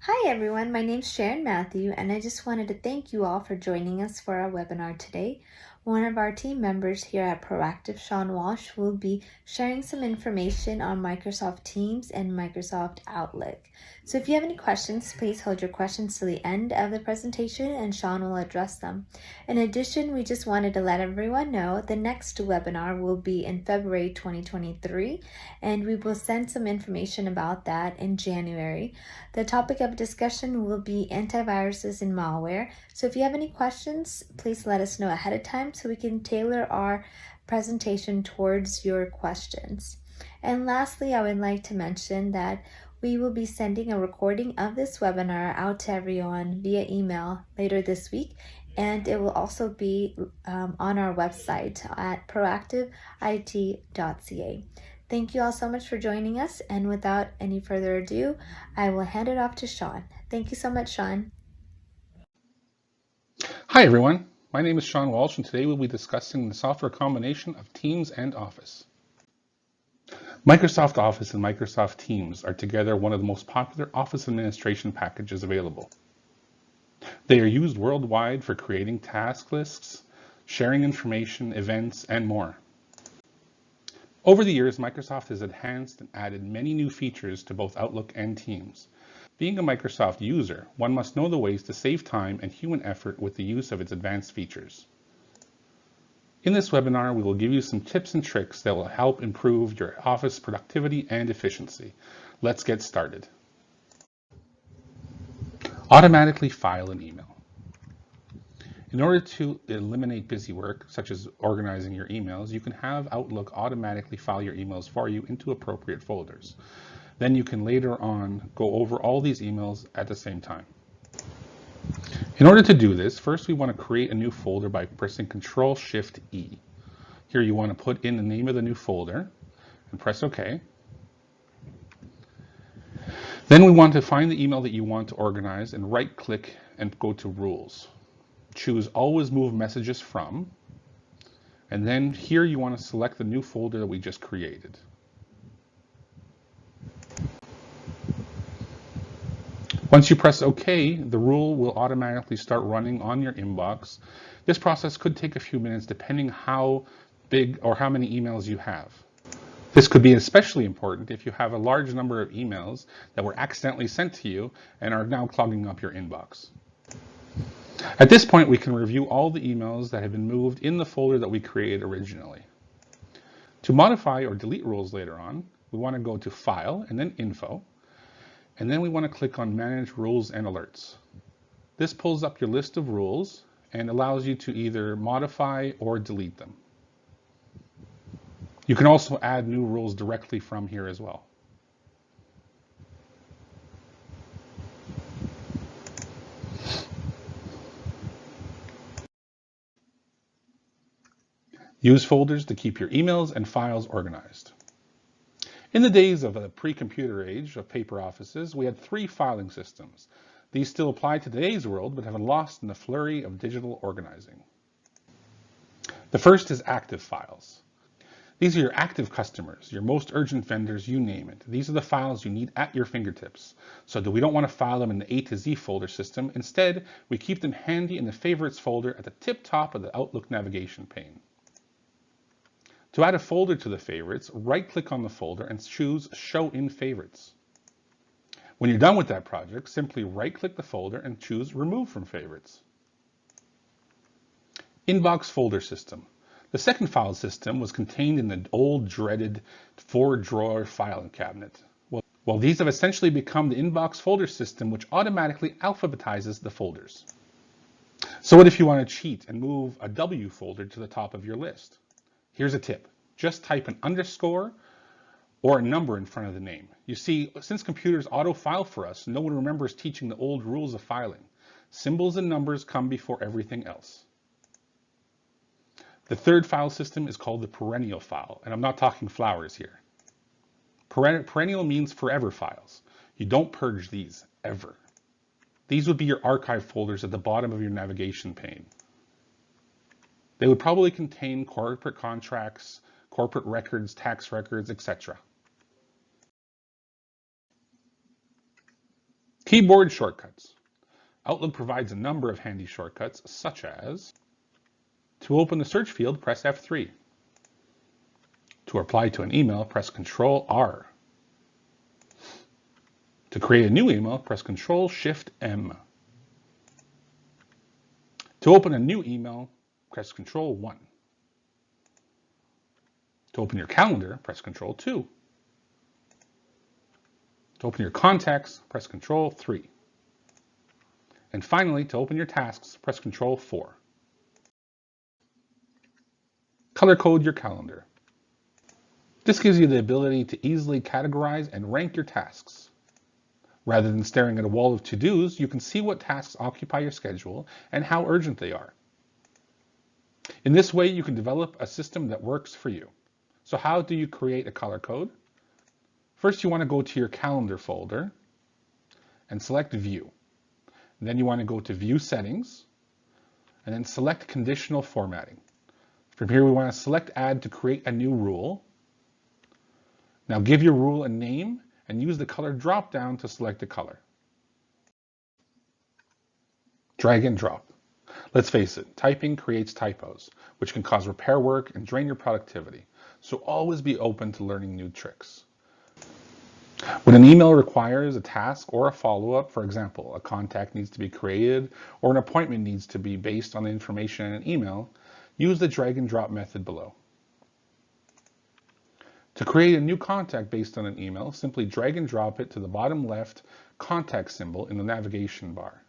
Hi everyone, my name's Sharon Matthew, and I just wanted to thank you all for joining us for our webinar today. One of our team members here at Proactive, Sean Walsh, will be sharing some information on Microsoft Teams and Microsoft Outlook. So if you have any questions, please hold your questions to the end of the presentation and Sean will address them. In addition, we just wanted to let everyone know the next webinar will be in February 2023, and we will send some information about that in January. The topic of discussion will be antiviruses and malware. So if you have any questions, please let us know ahead of time so we can tailor our presentation towards your questions. And lastly, I would like to mention that we will be sending a recording of this webinar out to everyone via email later this week, and it will also be on our website at proactiveit.ca. Thank you all so much for joining us, and without any further ado, I will hand it off to Sean. Thank you so much, Sean. Hi everyone, my name is Sean Walsh and today we'll be discussing the software combination of Teams and Office. Microsoft Office and Microsoft Teams are together one of the most popular Office administration packages available. They are used worldwide for creating task lists, sharing information, events, and more. Over the years, Microsoft has enhanced and added many new features to both Outlook and Teams. Being a Microsoft user, one must know the ways to save time and human effort with the use of its advanced features. In this webinar, we will give you some tips and tricks that will help improve your Office productivity and efficiency. Let's get started. Automatically file an email. In order to eliminate busy work, such as organizing your emails, you can have Outlook automatically file your emails for you into appropriate folders. Then you can later on go over all these emails at the same time. In order to do this, first we want to create a new folder by pressing Ctrl-Shift-E. Here you want to put in the name of the new folder and press OK. Then we want to find the email that you want to organize and right-click and go to Rules. Choose Always Move Messages From, and then here you want to select the new folder that we just created. Once you press OK, the rule will automatically start running on your inbox. This process could take a few minutes depending how big or how many emails you have. This could be especially important if you have a large number of emails that were accidentally sent to you and are now clogging up your inbox. At this point, we can review all the emails that have been moved in the folder that we created originally. To modify or delete rules later on, we want to go to File and then Info, and then we want to click on Manage Rules and Alerts. This pulls up your list of rules and allows you to either modify or delete them. You can also add new rules directly from here as well. Use folders to keep your emails and files organized. In the days of the pre-computer age of paper offices, we had 3 filing systems. These still apply to today's world, but have been lost in the flurry of digital organizing. The first is active files. These are your active customers, your most urgent vendors, you name it. These are the files you need at your fingertips. So we don't want to file them in the A to Z folder system. Instead, we keep them handy in the favorites folder at the tip top of the Outlook navigation pane. To add a folder to the favorites, right-click on the folder and choose Show in Favorites. When you're done with that project, simply right-click the folder and choose Remove from Favorites. Inbox folder system. The second file system was contained in the old dreaded 4-drawer filing cabinet. Well, these have essentially become the inbox folder system, which automatically alphabetizes the folders. So what if you want to cheat and move a W folder to the top of your list? Here's a tip. Just type an underscore or a number in front of the name. You see, since computers auto-file for us, no one remembers teaching the old rules of filing. Symbols and numbers come before everything else. The third file system is called the perennial file, and I'm not talking flowers here. Perennial means forever files. You don't purge these, ever. These would be your archive folders at the bottom of your navigation pane. They would probably contain corporate contracts, corporate records, tax records, etc. Keyboard shortcuts. Outlook provides a number of handy shortcuts, such as to open the search field, press F3. To reply to an email, press Ctrl-R. To create a new email, press Ctrl-Shift-M. To open a new email, press Ctrl-1. To open your calendar, press Ctrl-2. To open your contacts, press Ctrl-3. And finally, to open your tasks, press Ctrl-4. Color code your calendar. This gives you the ability to easily categorize and rank your tasks. Rather than staring at a wall of to-dos, you can see what tasks occupy your schedule and how urgent they are. In this way, you can develop a system that works for you. So how do you create a color code? First, you want to go to your calendar folder and select View. Then you want to go to View Settings and then select Conditional Formatting. From here, we want to select Add to create a new rule. Now give your rule a name and use the color drop-down to select a color. Drag and drop. Let's face it, typing creates typos, which can cause repair work and drain your productivity. So always be open to learning new tricks. When an email requires a task or a follow-up, for example, a contact needs to be created or an appointment needs to be based on the information in an email, use the drag and drop method below. To create a new contact based on an email, simply drag and drop it to the bottom left contact symbol in the navigation bar.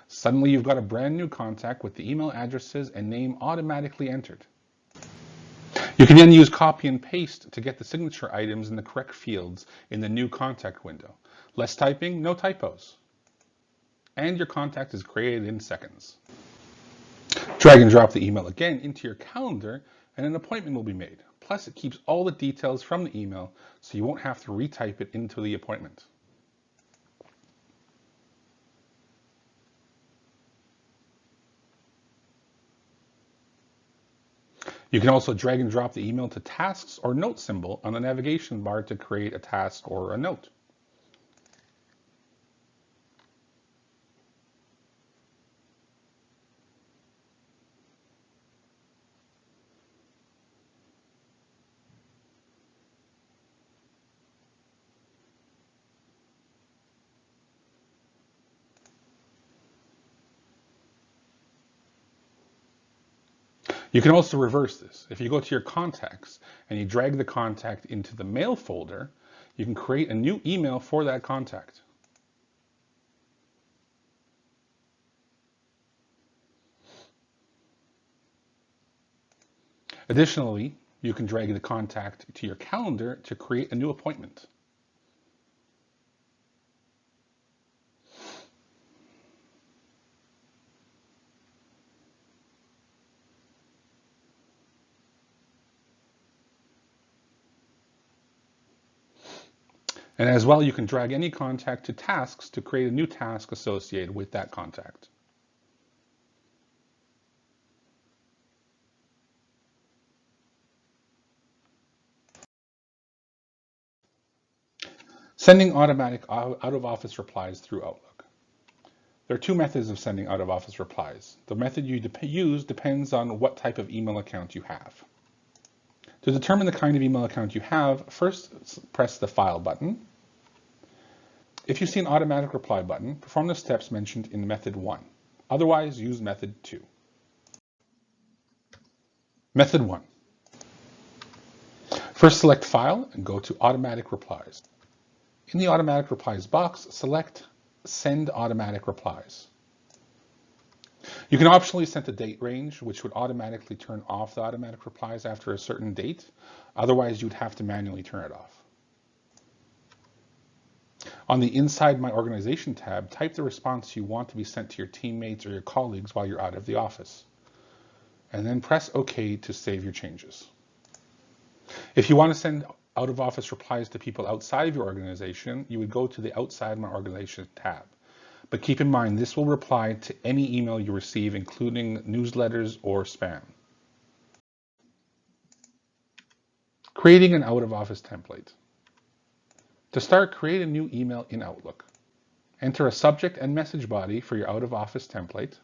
Suddenly you've got a brand new contact with the email addresses and name automatically entered. You can then use copy and paste to get the signature items in the correct fields in the new contact window. Less typing, no typos. And your contact is created in seconds. Drag and drop the email again into your calendar and an appointment will be made. Plus, it keeps all the details from the email, so you won't have to retype it into the appointment. You can also drag and drop the email to tasks or note symbol on the navigation bar to create a task or a note. You can also reverse this. If you go to your contacts and you drag the contact into the mail folder, you can create a new email for that contact. Additionally, you can drag the contact to your calendar to create a new appointment. And as well, you can drag any contact to tasks to create a new task associated with that contact. Sending automatic out-of-office replies through Outlook. There are two methods of sending out-of-office replies. The method you use depends on what type of email account you have. To determine the kind of email account you have, first press the File button. If you see an automatic reply button, perform the steps mentioned in method 1. Otherwise, use method 2. Method 1. First select File and go to Automatic Replies. In the Automatic Replies box, select Send Automatic Replies. You can optionally set the date range, which would automatically turn off the automatic replies after a certain date. Otherwise, you'd have to manually turn it off. On the Inside My Organization tab, type the response you want to be sent to your teammates or your colleagues while you're out of the office. And then press OK to save your changes. If you want to send out-of-office replies to people outside of your organization, you would go to the Outside My Organization tab. But keep in mind, this will reply to any email you receive, including newsletters or spam. Creating an out-of-office template. To start, create a new email in Outlook. Enter a subject and message body for your out-of-office template.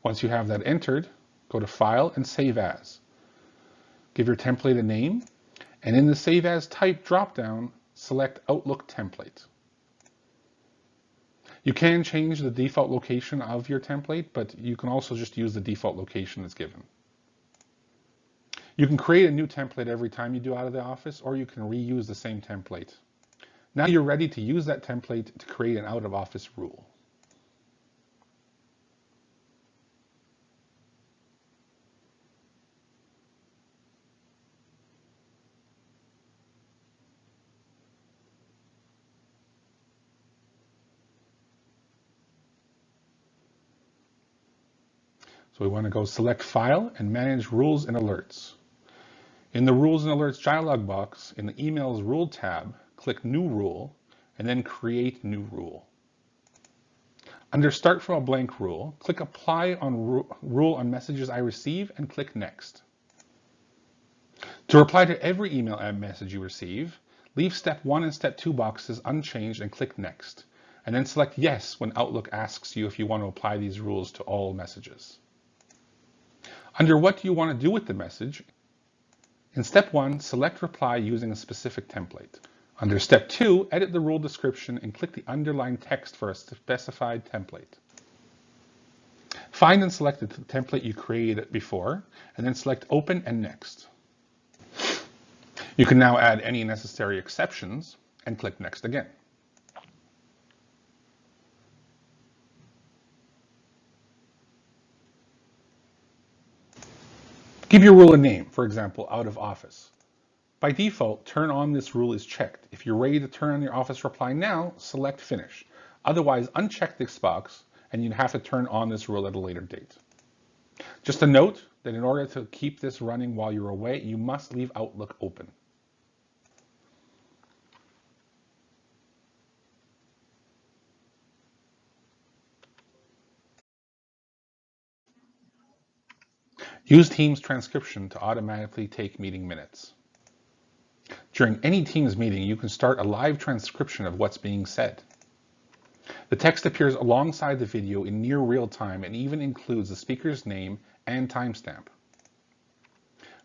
Once you have that entered, go to File and Save As. Give your template a name, and in the Save As Type dropdown, select Outlook Template. You can change the default location of your template, but you can also just use the default location that's given. You can create a new template every time you do out of the office, or you can reuse the same template. Now you're ready to use that template to create an out-of-office rule. So we want to go select File and Manage Rules and Alerts. In the Rules and Alerts dialog box, in the Emails Rule tab, click New Rule, and then Create New Rule. Under Start from a Blank Rule, click Apply on Rule on Messages I Receive and click Next. To reply to every email message you receive, leave Step 1 and Step 2 boxes unchanged and click Next, and then select Yes when Outlook asks you if you want to apply these rules to all messages. Under What do you want to do with the message? In Step 1, select Reply using a specific template. Under Step 2, edit the rule description and click the underlined text for a specified template. Find and select the template you created before, and then select Open and Next. You can now add any necessary exceptions and click Next again. Give your rule a name, for example, out of office. By default, turn on this rule is checked. If you're ready to turn on your office reply now, select Finish. Otherwise, uncheck this box and you'd have to turn on this rule at a later date. Just a note that in order to keep this running while you're away, you must leave Outlook open. Use Teams transcription to automatically take meeting minutes. During any Teams meeting, you can start a live transcription of what's being said. The text appears alongside the video in near real time and even includes the speaker's name and timestamp.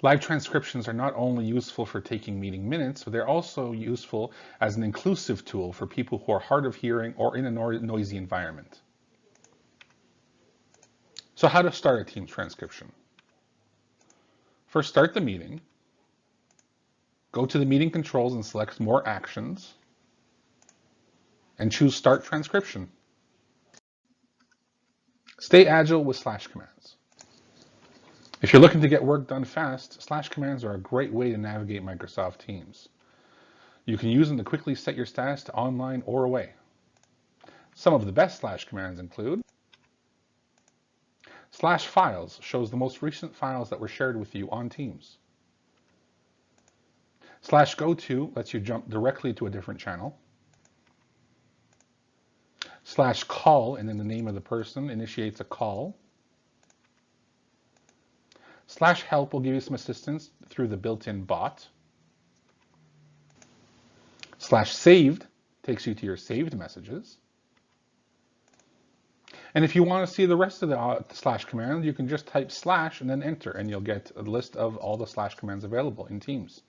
Live transcriptions are not only useful for taking meeting minutes, but they're also useful as an inclusive tool for people who are hard of hearing or in a noisy environment. So how to start a Teams transcription? First, start the meeting. Go to the meeting controls and select More Actions, and choose Start Transcription. Stay agile with slash commands. If you're looking to get work done fast, slash commands are a great way to navigate Microsoft Teams. You can use them to quickly set your status to online or away. Some of the best slash commands include slash files shows the most recent files that were shared with you on Teams. Slash go to lets you jump directly to a different channel. Slash call, and then the name of the person initiates a call. Slash help will give you some assistance through the built-in bot. Slash saved takes you to your saved messages. And if you want to see the rest of the slash command, you can just type slash and then enter, and you'll get a list of all the slash commands available in Teams.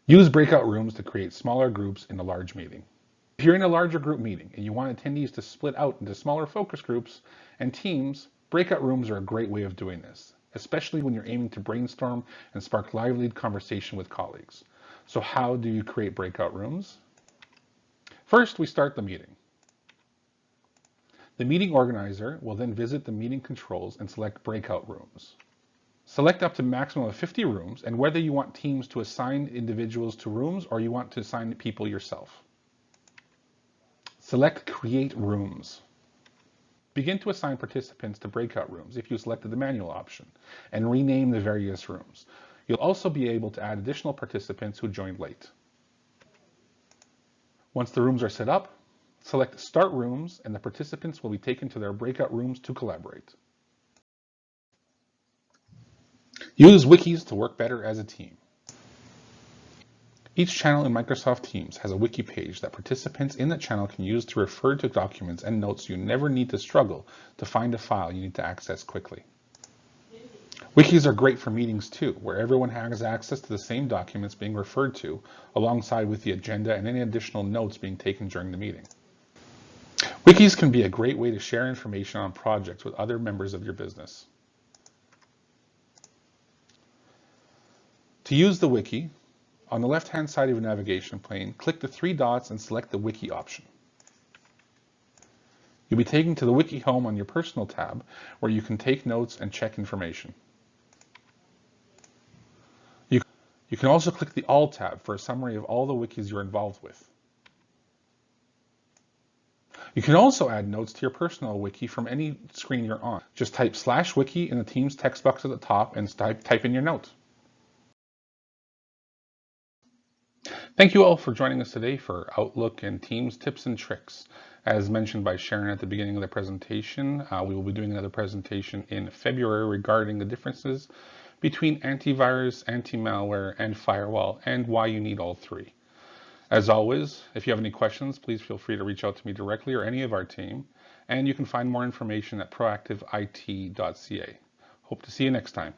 Use breakout rooms to create smaller groups in a large meeting. If you're in a larger group meeting and you want attendees to split out into smaller focus groups and teams, breakout rooms are a great way of doing this, especially when you're aiming to brainstorm and spark lively conversation with colleagues. So how do you create breakout rooms? First, we start the meeting. The meeting organizer will then visit the meeting controls and select breakout rooms. Select up to a maximum of 50 rooms and whether you want teams to assign individuals to rooms or you want to assign people yourself. Select Create Rooms. Begin to assign participants to breakout rooms if you selected the manual option and rename the various rooms. You'll also be able to add additional participants who joined late. Once the rooms are set up, select Start Rooms and the participants will be taken to their breakout rooms to collaborate. Use wikis to work better as a team. Each channel in Microsoft Teams has a wiki page that participants in the channel can use to refer to documents and notes so you never need to struggle to find a file you need to access quickly. Wikis are great for meetings too, where everyone has access to the same documents being referred to, alongside with the agenda and any additional notes being taken during the meeting. Wikis can be a great way to share information on projects with other members of your business. To use the wiki, on the left-hand side of your navigation pane, click the three dots and select the wiki option. You'll be taken to the wiki home on your personal tab, where you can take notes and check information. You can also click the All tab for a summary of all the wikis you're involved with. You can also add notes to your personal wiki from any screen you're on. Just type /wiki in the Teams text box at the top and type in your note. Thank you all for joining us today for Outlook and Teams tips and tricks. As mentioned by Sharon at the beginning of the presentation, we will be doing another presentation in February regarding the differences between antivirus, anti-malware, and firewall, and why you need all three. As always, if you have any questions, please feel free to reach out to me directly or any of our team, and you can find more information at proactiveit.ca. Hope to see you next time.